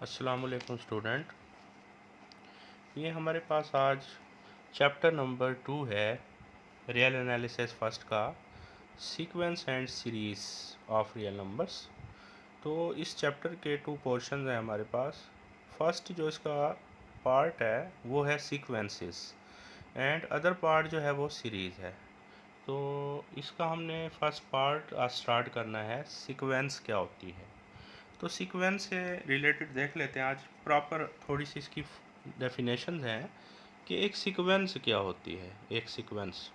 अस्सलाम वालेकुम स्टूडेंट। ये हमारे पास आज चैप्टर नंबर 2 है रियल एनालिसिस फर्स्ट का, sequence and series of real numbers. तो इस चैप्टर के 2 पोर्शन हैं हमारे पास। फर्स्ट जो इसका पार्ट है वो है सीक्वेंसेस एंड अदर पार्ट जो है वो सीरीज़ है। तो इसका हमने फर्स्ट पार्ट आज स्टार्ट करना है, सीक्वेंस क्या होती है। तो सीक्वेंस से रिलेटेड देख लेते हैं आज प्रॉपर थोड़ी सी इसकी डेफिनेशन हैं कि एक सीक्वेंस क्या होती है। एक sequence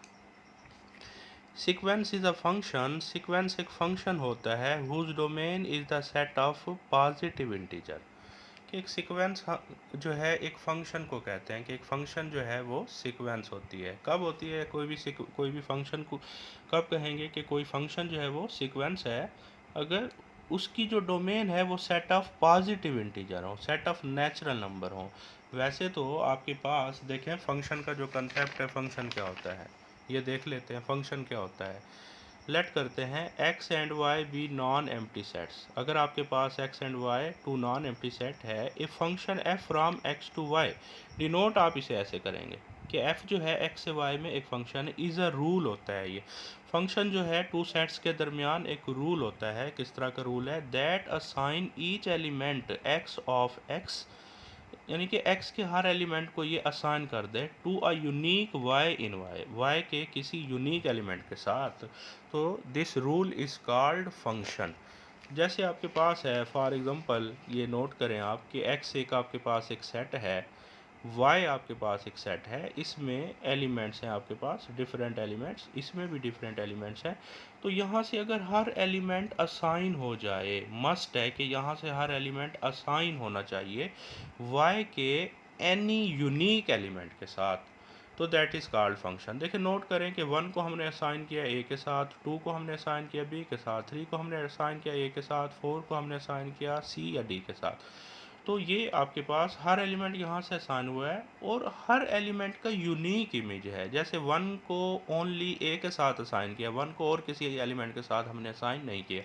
is a function, sequence एक फंक्शन होता है whose domain is the set of positive integer. कि एक सीक्वेंस जो है एक फंक्शन को कहते हैं कि एक फंक्शन जो है वो सीक्वेंस होती है। कब होती है कोई भी फंक्शन को कब कहेंगे कि कोई फंक्शन जो है वो सीक्वेंस है? अगर उसकी जो डोमेन है वो सेट ऑफ पॉजिटिव इंटीजर हो, सेट ऑफ नेचुरल नंबर हो। वैसे तो आपके पास देखें फंक्शन का जो कंसेप्ट है, फंक्शन क्या होता है ये देख लेते हैं। फंक्शन क्या होता है, लेट करते हैं x and y be non empty sets. अगर आपके पास x and y two non empty set है, if function f from x to y, denote आप इसे ऐसे करेंगे कि f जो है x से y में एक फंक्शन है, इज़ अ रूल होता है। ये फंक्शन जो है टू सेट्स के दरमियान एक रूल होता है। किस तरह का रूल है? That assign each element x of x, यानी कि x के हर एलिमेंट को ये असाइन कर दे to a unique y in y के किसी यूनिक एलिमेंट के साथ। तो this rule is called function. जैसे आपके पास है फॉर एग्जांपल, ये नोट करें आप कि x एक आपके पास एक सेट है, y आपके पास एक सेट है, इसमें एलिमेंट्स हैं आपके पास डिफरेंट एलिमेंट्स, इसमें भी डिफरेंट एलिमेंट्स हैं। तो यहाँ से अगर हर एलिमेंट असाइन हो जाए, मस्ट है कि यहाँ से हर एलिमेंट असाइन होना चाहिए y के एनी यूनिक एलिमेंट के साथ, तो दैट इज़ कॉल्ड फंक्शन। देखिए नोट करें कि 1 को हमने असाइन किया a के साथ, 2 को हमने असाइन किया b के साथ, 3 को हमने असाइन किया a के साथ, 4 को हमने असाइन किया c या d के साथ। तो ये आपके पास हर एलिमेंट यहाँ से असाइन हुआ है और हर एलिमेंट का यूनिक इमेज है। जैसे 1 को ओनली a के साथ असाइन किया, 1 को और किसी एलिमेंट के साथ हमने असाइन नहीं किया।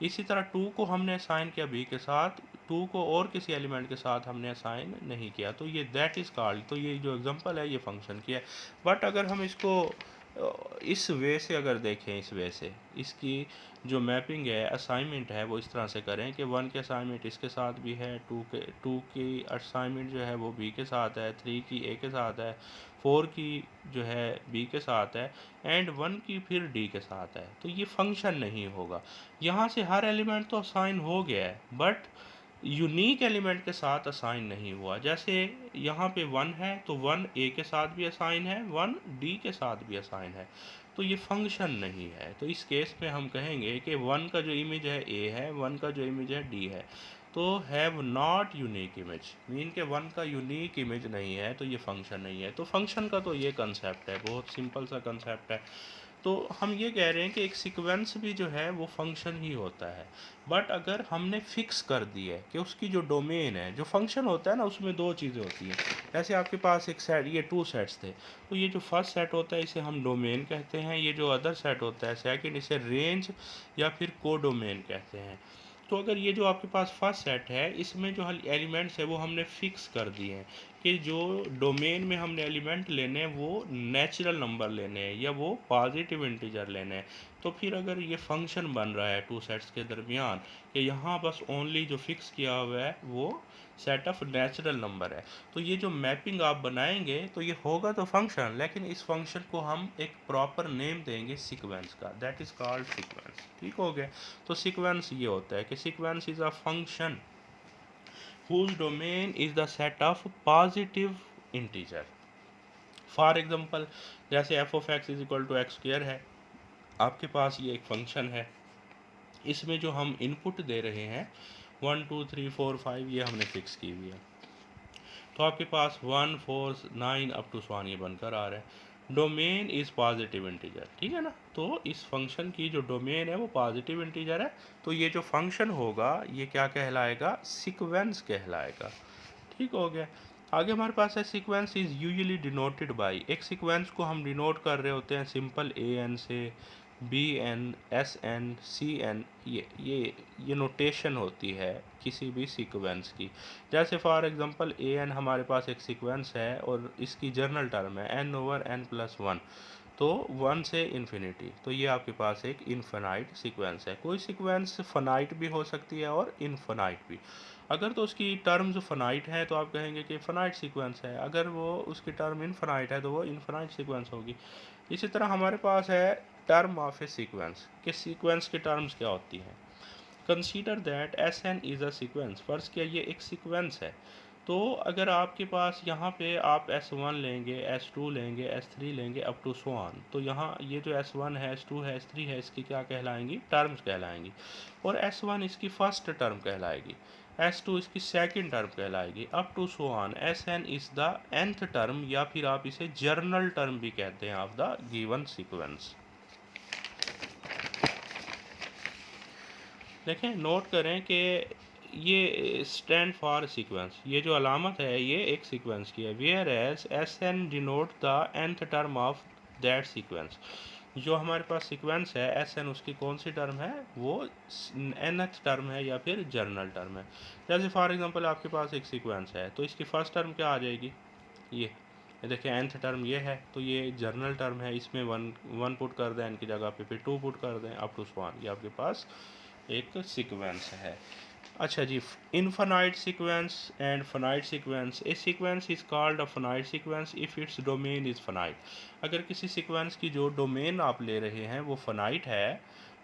इसी तरह 2 को हमने असाइन किया b के साथ, 2 को और किसी एलिमेंट के साथ हमने असाइन नहीं किया। तो ये दैट इज़ कॉल्ड, तो ये जो एग्जांपल है ये फंक्शन की है। बट अगर हम इसको इस वे से अगर देखें, इस वे से इसकी जो मैपिंग है, असाइनमेंट है, वो इस तरह से करें कि 1 के असाइनमेंट इसके साथ भी है, 2 की असाइनमेंट जो है वो b के साथ है, 3 की a के साथ है, 4 की जो है b के साथ है एंड 1 की फिर d के साथ है। तो ये फंक्शन नहीं होगा। यहाँ से हर एलिमेंट तो असाइन हो गया है बट यूनिक एलिमेंट के साथ असाइन नहीं हुआ। जैसे यहाँ पे 1 है तो 1 a के साथ भी असाइन है, 1 d के साथ भी असाइन है, तो ये फंक्शन नहीं है। तो इस केस में हम कहेंगे कि 1 का जो इमेज है a है, 1 का जो इमेज है d है, तो have not unique image, mean के 1 का यूनिक इमेज नहीं है, तो ये फंक्शन नहीं है। तो फंक्शन का तो ये कंसेप्ट है, बहुत सिंपल सा कंसेप्ट है। तो हम ये कह रहे हैं कि एक सीक्वेंस भी जो है वो फंक्शन ही होता है। बट अगर हमने फिक्स कर दी है कि उसकी जो डोमेन है, जो फंक्शन होता है ना, उसमें दो चीज़ें होती हैं। जैसे आपके पास एक सेट, ये 2 सेट्स थे, तो ये जो फर्स्ट सेट होता है इसे हम डोमेन कहते हैं, ये जो अदर सेट होता है सेकंड, इसे रेंज या फिर कोडोमेन कहते हैं। तो अगर ये जो आपके पास फर्स्ट सेट है, इसमें जो एलिमेंट्स है वो हमने फिक्स कर दिए हैं कि जो डोमेन में हमने एलिमेंट लेने हैं वो नेचुरल नंबर लेने हैं या वो पॉजिटिव इंटीजर लेने हैं। तो फिर अगर ये फंक्शन बन रहा है टू सेट्स के दरमियान कि यहाँ बस ओनली जो फिक्स किया हुआ है वो सेट ऑफ नेचुरल नंबर है, तो ये जो मैपिंग आप बनाएंगे तो ये होगा तो फंक्शन, लेकिन इस फंक्शन को हम एक प्रॉपर नेम देंगे सीक्वेंस का, दैट इज़ कॉल्ड सीक्वेंस। ठीक हो गया? तो सीक्वेंस ये होता है कि sequence is a function whose domain is the set of positive integer। For example, जैसे f of x is equal to x square है, आपके पास ये एक फंक्शन है, इसमें जो हम इनपुट दे रहे हैं 1 2 3 4 5 ये हमने फिक्स की हुई है। तो आपके पास 1 4 9 अप टू 1 ये बनकर आ रहा है। डोमेन इज़ पॉजिटिव इंटीजर, ठीक है ना? तो इस फंक्शन की जो डोमेन है वो पॉजिटिव इंटीजर है, तो ये जो फंक्शन होगा ये क्या कहलाएगा? सीक्वेंस कहलाएगा। ठीक हो गया? आगे हमारे पास है sequence is usually denoted by, एक सीक्वेंस को हम डिनोट कर रहे होते हैं सिंपल ए एन से, BN, SN, CN, ये नोटेशन होती है किसी भी सीक्वेंस की। जैसे फॉर एग्जांपल AN हमारे पास एक सीक्वेंस है और इसकी जर्नल टर्म है n/n+1, तो 1 से इन्फिनिटी, तो ये आपके पास एक इनफिनाइट सीक्वेंस है। कोई सीक्वेंस फिनाइट भी हो सकती है और इनफिनाइट भी। अगर तो उसकी टर्म्स फिनाइट है तो आप कहेंगे कि फिनाइट सीक्वेंस है, अगर वो उसकी टर्म इनफिनाइट है तो वो इनफिनाइट सीक्वेंस होगी। इसी तरह हमारे पास है टर्म ऑफ ए सीक्वेंस, कि सीक्वेंस की टर्म्स क्या होती हैं। Consider that SN is a sequence, फर्ज किया ये एक सीक्वेंस है। तो अगर आपके पास यहाँ पे आप S1 लेंगे, S2 लेंगे, S3 लेंगे अप टू सो ऑन, तो यहाँ ये जो S1 है, S2 है, S3 है, इसकी क्या कहलाएंगी? टर्म्स कहलाएंगी। और S1 इसकी फर्स्ट टर्म कहलाएगी, S2 इसकी सेकंड टर्म कहलाएगी, up to so on. SN is the nth term, या फिर आप इसे जर्नल टर्म भी कहते हैं ऑफ द गिवन सीक्वेंस। देखें, नोट करें कि ये स्टैंड फॉर सीक्वेंस, ये जो अलामत है ये एक सीक्वेंस की है। Where as SN denote the nth term of that sequence. जो हमारे पास सीक्वेंस है SN, उसकी कौन सी टर्म है? वो nth टर्म है या फिर जर्नल टर्म है। जैसे फॉर एग्जांपल आपके पास एक सीक्वेंस है, तो इसकी फर्स्ट टर्म क्या आ जाएगी? ये देखिए nth टर्म ये है, तो ये जर्नल टर्म है, इसमें वन पुट कर दें n की जगह पे, फिर 2 पुट कर दें अप टू सो ऑन, ये आपके पास एक सीक्वेंस है। अच्छा जी, infinite sequence and finite sequence. A sequence is called a finite sequence if its domain is finite. अगर किसी सीक्वेंस की जो डोमेन आप ले रहे हैं वो फाइनाइट है,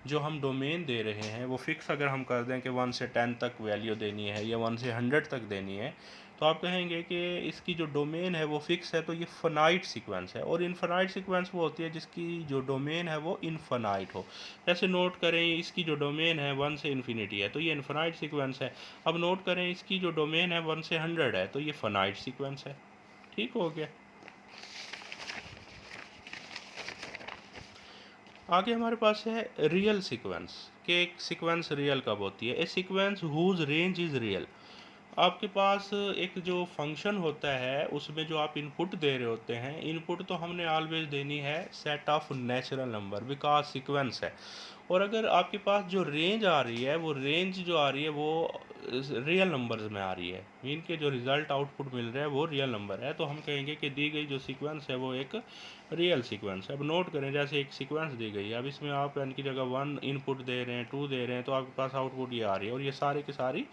जो हम डोमेन दे रहे हैं वो फिक्स अगर हम कर दें कि 1 से 10 तक वैल्यू देनी है या 1 से 100 तक देनी है, तो आप कहेंगे कि इसकी जो डोमेन है वो फिक्स है, तो ये फाइनाइट सीक्वेंस है। और इनफाइनाइट सीक्वेंस वो होती है जिसकी जो डोमेन है वो इनफाइनाइट हो। जैसे नोट करें, इसकी जो डोमेन है 1 से इन्फिनिटी है, तो ये इनफाइनाइट सीक्वेंस है। अब नोट करें, इसकी जो डोमेन है 1 से 100 है, तो ये फाइनाइट सीक्वेंस है। ठीक हो गया। आगे हमारे पास है रियल सीक्वेंस, कि एक सीक्वेंस रियल कब होती है? A sequence whose range is real. आपके पास एक जो फंक्शन होता है उसमें जो आप इनपुट दे रहे होते हैं, इनपुट तो हमने ऑलवेज देनी है set of natural number, because sequence है। और अगर आपके पास जो रेंज आ रही है, वो रेंज जो आ रही है वो रियल नंबर्स में आ रही है, मीन के जो रिज़ल्ट आउटपुट मिल रहा है वो रियल नंबर है, तो हम कहेंगे कि दी गई जो सीक्वेंस है वो एक रियल सीक्वेंस है। अब नोट करें, जैसे एक सीक्वेंस दी गई है, अब इसमें आप n की जगह 1 इनपुट दे रहे हैं, 2 दे रहे हैं, तो आपके पास आउटपुट ये आ रही है, और ये सारी की सारी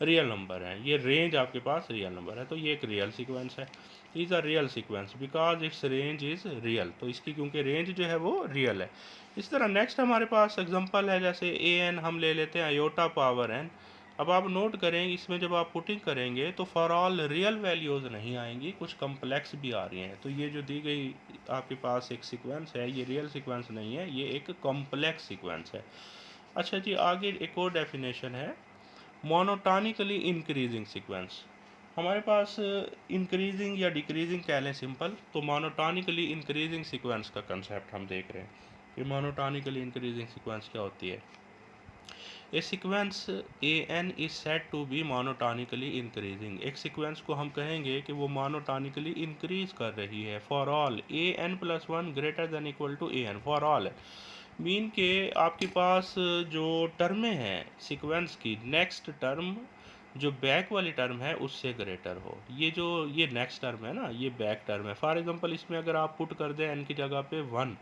रियल नंबर हैं, ये रेंज आपके पास रियल नंबर है, तो ये एक रियल सीक्वेंस है। Is a real sequence because it's range is real, तो इसकी क्योंकि रेंज जो है वो रियल है। इस तरह नेक्स्ट हमारे पास एग्जांपल है, जैसे an हम ले लेते हैं आयोटा पावर n। अब आप नोट करें, इसमें जब आप पुटिंग करेंगे तो फॉर ऑल रियल वैल्यूज़ नहीं आएंगी, कुछ कम्प्लेक्स भी आ रही हैं, तो ये जो दी गई आपके पास एक सीक्वेंस है, ये रियल सीक्वेंस नहीं है, ये एक कॉम्प्लेक्स सीक्वेंस है। अच्छा जी, आगे एक और डेफिनेशन है, मोनोटॉनिकली इंक्रीजिंग सीक्वेंस। हमारे पास इंक्रीजिंग या डिक्रीजिंग कह लें सिंपल, तो मोनोटॉनिकली इंक्रीजिंग सीक्वेंस का कंसेप्ट हम देख रहे हैं कि मोनोटॉनिकली इंक्रीजिंग सीक्वेंस क्या होती है। A sequence an is said to be monotonically increasing. एक सीक्वेंस को हम कहेंगे कि वो मोनोटॉनिकली इंक्रीज कर रही है for all an+1 greater than equal to an, for all mean के आपके पास जो टर्में हैं सीक्वेंस की, नेक्स्ट टर्म जो बैक वाली टर्म है उससे ग्रेटर हो। ये जो ये नेक्स्ट टर्म है ना, ये बैक टर्म है। फॉर एग्जांपल इसमें अगर आप पुट कर दें n की जगह पे 1,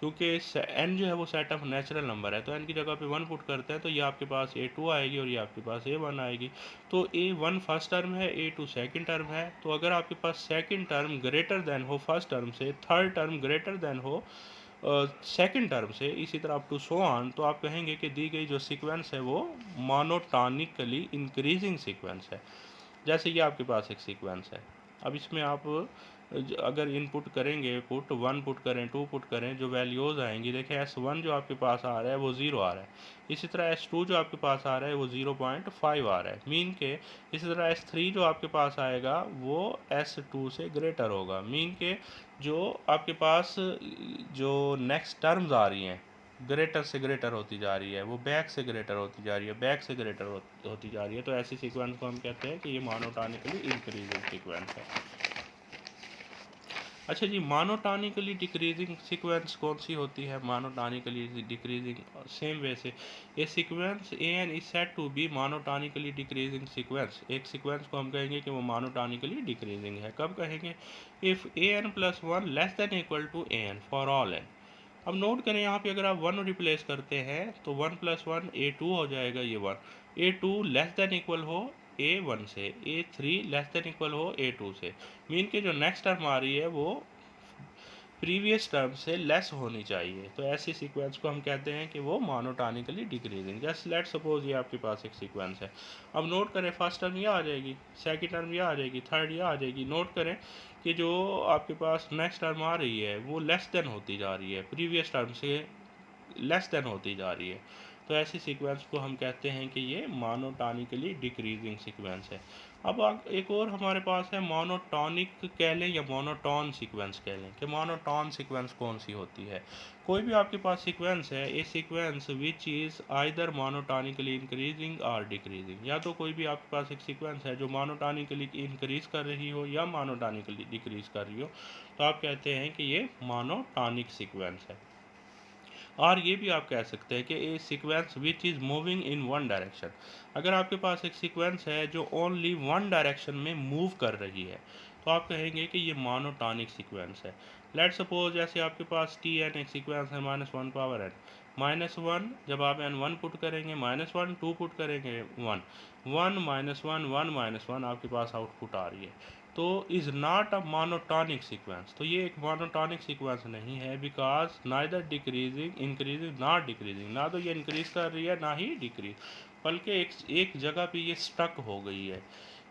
क्योंकि n जो है वो सेट ऑफ नेचुरल नंबर है, तो n की जगह पे 1 पुट करते हैं, तो ये आपके पास a2 आएगी और ये आपके पास a1 आएगी। तो a1 फर्स्ट टर्म है, a2 सेकंड टर्म है, तो अगर आपके पास सेकंड टर्म ग्रेटर देन हो फर्स्ट टर्म से, थर्ड टर्म ग्रेटर देन हो सेकंड टर्म से, इसी तरह अप टू सो ऑन, तो आप कहेंगे कि दी गई जो सीक्वेंस है वो मोनोटॉनिकली इंक्रीजिंग सीक्वेंस है। जैसे ये आपके पास एक सीक्वेंस है, अब इसमें आप अगर इनपुट करेंगे, पुट 1 पुट करें, 2 पुट करें, जो वैल्यूज़ आएंगी, देखिए S1 जो आपके पास आ रहा है वो 0 आ रहा है, इसी तरह S2 जो आपके पास आ रहा है वो 0.5 आ रहा है, मीन के इसी तरह S3 जो आपके पास आएगा वो S2 से ग्रेटर होगा, मीन के जो आपके पास जो नेक्स्ट टर्म्स आ रही हैं ग्रेटर से ग्रेटर होती जा रही है, वो बैक से ग्रेटर होती जा रही है, बैक से ग्रेटर होती जा रही है, तो ऐसी सीक्वेंस को हम कहते हैं कि ये मोनोटॉनिकली इंक्रीजिंग सीक्वेंस है। अच्छा जी, मोनोटोनिकली डिक्रीजिंग सीक्वेंस कौन सी होती है? मोनोटोनिकली डिक्रीजिंग सेम वे से a sequence a n is said to be monotonically decreasing sequence. एक सीक्वेंस को हम कहेंगे कि वो मोनोटोनिकली डिक्रीजिंग है। कब कहेंगे? If a n plus one less than equal to a n for all n. अब नोट करें यहाँ पे, अगर आप वन रिप्लेस करते हैं तो one plus one a two हो जाएगा, ये one. A two less than equal हो ए वन से, a three less than equal हो ए टू से। मीन के जो नेक्स्ट टर्म आ रही है वो प्रीवियस टर्म से लेस होनी चाहिए। तो ऐसी सीक्वेंस को हम कहते हैं कि वो monotonically decreasing. Just let suppose ये आपके पास एक सीक्वेंस है। अब नोट करें, फर्स्ट टर्म ये आ जाएगी, सेकंड टर्म ये आ जाएगी, थर्ड ये आ जाएगी। नोट करें कि जो आपके पास नेक्स्ट टर्म आ रही है वो लेस देन होती जा रही है, प्रीवियस टर्म से लेस देन होती जा रही है। तो ऐसी सीक्वेंस को हम कहते हैं कि ये मोनोटोनिकली डिक्रीजिंग सीक्वेंस है। अब एक और हमारे पास है मोनोटॉनिक कह लें या मोनोटोन सीक्वेंस कह लें। कि मोनोटोन सीक्वेंस कौन सी होती है? कोई भी आपके पास सीक्वेंस है, a sequence which is either monotonically increasing और डिक्रीजिंग। या तो कोई भी आपके पास एक सीक्वेंस है जो मोनोटोनिकली इंक्रीज कर रही हो या मोनोटोनिकली डिक्रीज कर रही हो, तो आप कहते हैं कि ये मोनोटोनिक सीक्वेंस है। और ये भी आप कह सकते हैं कि a sequence which is moving in one direction. अगर आपके पास एक सीक्वेंस है जो ओनली वन डायरेक्शन में मूव कर रही है, तो आप कहेंगे कि ये मोनोटोनिक सीक्वेंस है। लेट सपोज जैसे आपके पास टी एन एक सीक्वेंस है minus one power n. Minus one जब आप एन वन पुट करेंगे, माइनस वन टू पुट करेंगे, one one minus one minus one आपके पास आउटपुट आ रही है। तो is not a monotonic sequence. तो ये एक मोनोटोनिक सीक्वेंस नहीं है, because neither decreasing increasing not decreasing. ना तो ये इंक्रीज कर रही है ना ही डिक्रीज, बल्कि एक जगह पे ये स्टक हो गई है।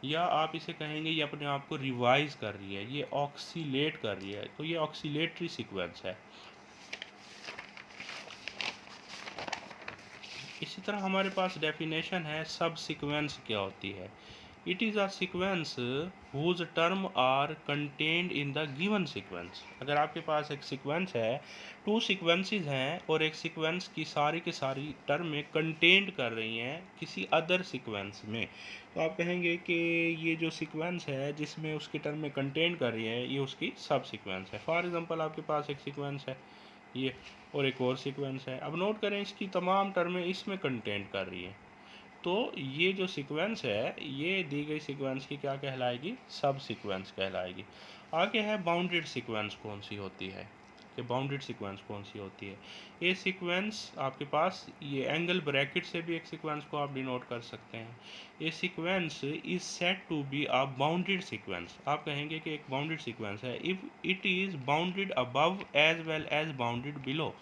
या आप इसे कहेंगे ये अपने आप को रिवाइज कर रही है, ये ऑक्सीलेट कर रही है। तो ये ऑक्सीलेटरी सीक्वेंस है। इसी तरह हमारे पास डेफिनेशन है सब सीक्वेंस क्या होती है। It is a sequence whose term are contained in the given sequence. अगर आपके पास एक सीक्वेंस है, टू सीक्वेंसेस हैं और एक सीक्वेंस की सारी टर्म में कंटेन्ड कर रही हैं किसी अदर सीक्वेंस में, तो आप कहेंगे कि ये जो सीक्वेंस है जिसमें उसकी टर्म में कंटेन्ड कर रही है ये उसकी सब सीक्वेंस है। फॉर एग्जांपल आपके पास एक सीक्वेंस है ये, और एक और सीक्वेंस है। अब नोट करें इसकी तमाम टर्में इसमें कंटेंट कर रही हैं, तो ये जो सीक्वेंस है ये दी गई सीक्वेंस की क्या कहलाएगी? सब सीक्वेंस कहलाएगी। आगे है बाउंडेड सीक्वेंस कौन सी होती है। कि बाउंडेड सीक्वेंस कौन सी होती है? ये सीक्वेंस आपके पास ये एंगल ब्रैकेट से भी एक सीक्वेंस को आप डिनोट कर सकते हैं। ये sequence is said to be a bounded sequence. आप कहेंगे कि एक बाउंडेड सीक्वेंस है if it is bounded above as well as bounded below.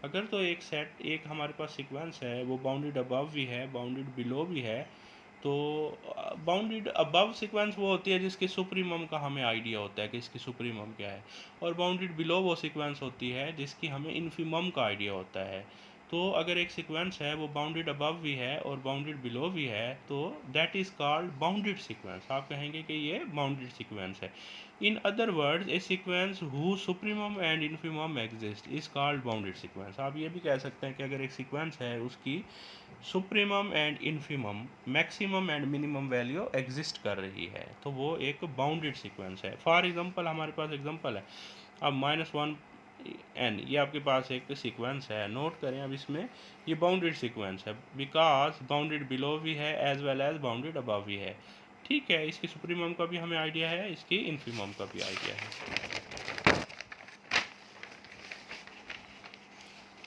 अगर तो एक हमारे पास सीक्वेंस है वो बाउंडेड अबव भी है, बाउंडेड बिलो भी है। तो बाउंडेड अबव सीक्वेंस वो होती है जिसके सुप्रीमम का हमें आइडिया होता है कि इसकी सुप्रीमम क्या है, और बाउंडेड बिलो वो सीक्वेंस होती है जिसकी हमें इन्फीमम का आइडिया होता है। तो अगर एक सीक्वेंस है वो बाउंडेड अबव भी है और बाउंडेड बिलो भी है, तो that is called bounded sequence. आप कहेंगे कि ये बाउंडेड सीक्वेंस है। In other words A sequence who supremum and infimum exist is called bounded sequence. आप ये भी कह सकते हैं कि अगर एक सीक्वेंस है उसकी supremum and infimum, maximum and minimum value exist कर रही है, तो वो एक बाउंडेड सीक्वेंस है। फॉर एग्जांपल हमारे पास एग्जांपल है, अब माइनस वन एन ये आपके पास एक सीक्वेंस है। नोट करें अब इसमें ये बाउंडेड सीक्वेंस है बिकॉज बाउंडेड बिलो भी है as well as bounded above भी है। ठीक है, इसकी सुप्रीमम का भी हमें आइडिया है, इसकी इन्फीमम का भी आइडिया है।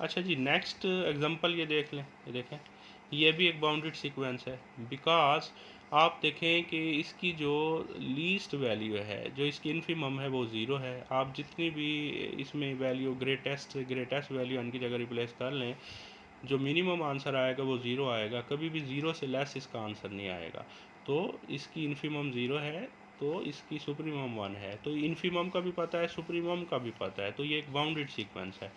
अच्छा जी, नेक्स्ट एग्जांपल ये देख लें, ये देखें, ये भी एक बाउंडेड सीक्वेंस है बिकॉज आप देखें कि इसकी जो लीस्ट वैल्यू है, जो इसकी इन्फीमम है, वो ज़ीरो है। आप जितनी भी इसमें वैल्यू ग्रेटेस्ट वैल्यू इनकी जगह रिप्लेस कर लें, जो मिनिमम आंसर आएगा वो ज़ीरो आएगा, कभी भी ज़ीरो से लेस इसका आंसर नहीं आएगा। तो इसकी इन्फीमम ज़ीरो है, तो इसकी सुप्रीमम वन है। तो इन्फीमम का भी पता है, सुप्रीमम का भी पता है, तो ये एक बाउंडेड सीक्वेंस है।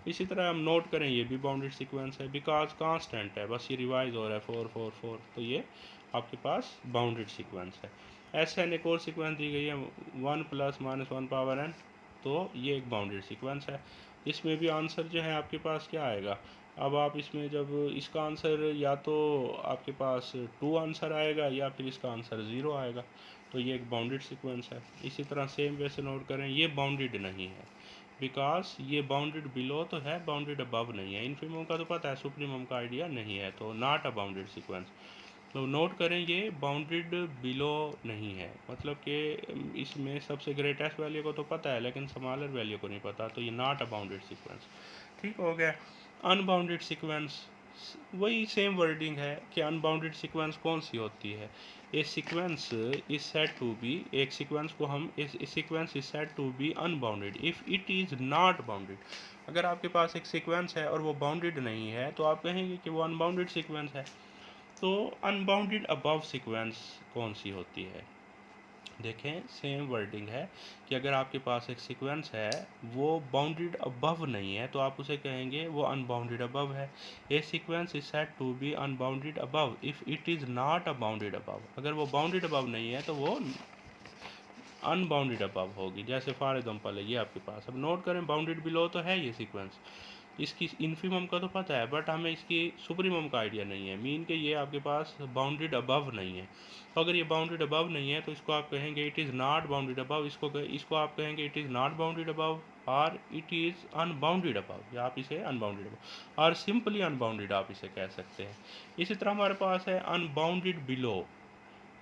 इसी तरह हम नोट करें ये भी बाउंडेड सीक्वेंस है बिकॉज कांस्टेंट है, बस ये रिवाइज हो रहा है 4 4 4, तो ये आपके पास बाउंडेड सीक्वेंस है। ऐसे एक और सीक्वेंस दी गई है 1 plus minus one power n, तो ये एक बाउंडेड सीक्वेंस है। इसमें भी आंसर जो है आपके पास क्या आएगा? अब आप इसमें जब इसका आंसर या तो आपके पास 2 आंसर आएगा या फिर इसका आंसर 0 आएगा, तो ये एक बाउंडेड सीक्वेंस है। इसी तरह सेम वे से नोट करें, ये बाउंडेड नहीं है बिकॉज ये बाउंडेड बिलो तो है, बाउंडेड अबव नहीं है। इन्फिमम का तो पता है, सुप्रीमम का आइडिया नहीं है, तो नॉट अ बाउंडेड सीक्वेंस। तो नोट करें ये बाउंडेड बिलो नहीं है, मतलब कि इसमें सबसे ग्रेटेस्ट वैल्यू को तो पता है लेकिन स्मॉलर वैल्यू को नहीं पता, तो ये नॉट अ बाउंडेड सीक्वेंस। ठीक हो गया। अनबाउंडेड सीक्वेंस, वही सेम वर्डिंग है कि अनबाउंडेड सीक्वेंस कौन सी होती है। A sequence is said to be, एक सीक्वेंस को हम sequence is said to be unbounded if it is not bounded. अगर आपके पास एक सीक्वेंस है और वो बाउंडेड नहीं है तो आप कहेंगे कि वो अनबाउंडेड सीक्वेंस है। तो अनबाउंडेड अबव सीक्वेंस कौन सी होती है? देखें सेम वर्डिंग है कि अगर आपके पास एक सीक्वेंस है वो बाउंडेड अबव नहीं है तो आप उसे कहेंगे वो अनबाउंडेड अबव है। A sequence is said to be unbounded above if it is not a bounded above. अगर वो बाउंडेड अबव नहीं है तो वो अनबाउंडेड अबव होगी। जैसे फॉर एग्जांपल है ये आपके पास, अब नोट करें बाउंडेड बिलो तो है ये सीक्वेंस, इसकी इन्फिमम का तो पता है बट हमें इसकी सुप्रीमम का आइडिया नहीं है। मीन के ये आपके पास बाउंडेड अबव नहीं है। तो अगर ये बाउंडेड अबव नहीं है तो इसको आप कहेंगे it is not bounded above, इसको आप कहेंगे it is not bounded above और इट इज़ अनबाउंडेड अबव, या आप इसे अनबाउंडेड अबव और सिंपली अनबाउंडेड आप इसे कह सकते हैं। इसी तरह हमारे पास है अनबाउंडेड बिलो।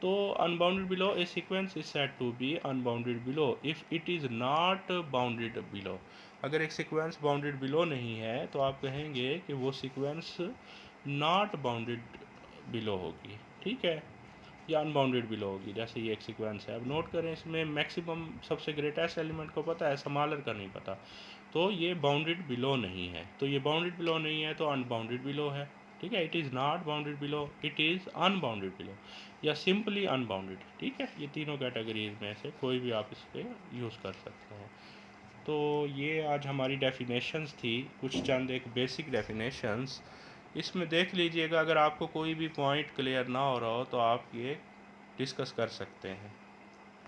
तो unbounded below a sequence is said to be unbounded below if it is not bounded below. अगर एक सीक्वेंस बाउंडेड बिलो नहीं है तो आप कहेंगे कि वो सीक्वेंस नॉट बाउंडेड बिलो होगी। ठीक है, या अनबाउंडेड बिलो होगी। जैसे ये एक सीक्वेंस है, अब नोट करें इसमें मैक्सिमम सबसे ग्रेटेस्ट एलिमेंट को पता है, स्मॉलर का नहीं पता, तो ये बाउंडेड बिलो नहीं है। तो ये बाउंडेड बिलो नहीं है तो अनबाउंडेड बिलो है। ठीक है, it is not bounded below, it is unbounded below या सिंपली अनबाउंडेड। ठीक है, ये तीनों कैटेगरीज में से कोई भी आप इस पर यूज़ कर सकते हैं। तो ये आज हमारी डेफिनेशंस थी, कुछ चंद एक बेसिक डेफिनेशंस। इसमें देख लीजिएगा, अगर आपको कोई भी पॉइंट क्लियर ना हो रहा हो तो आप ये डिस्कस कर सकते हैं।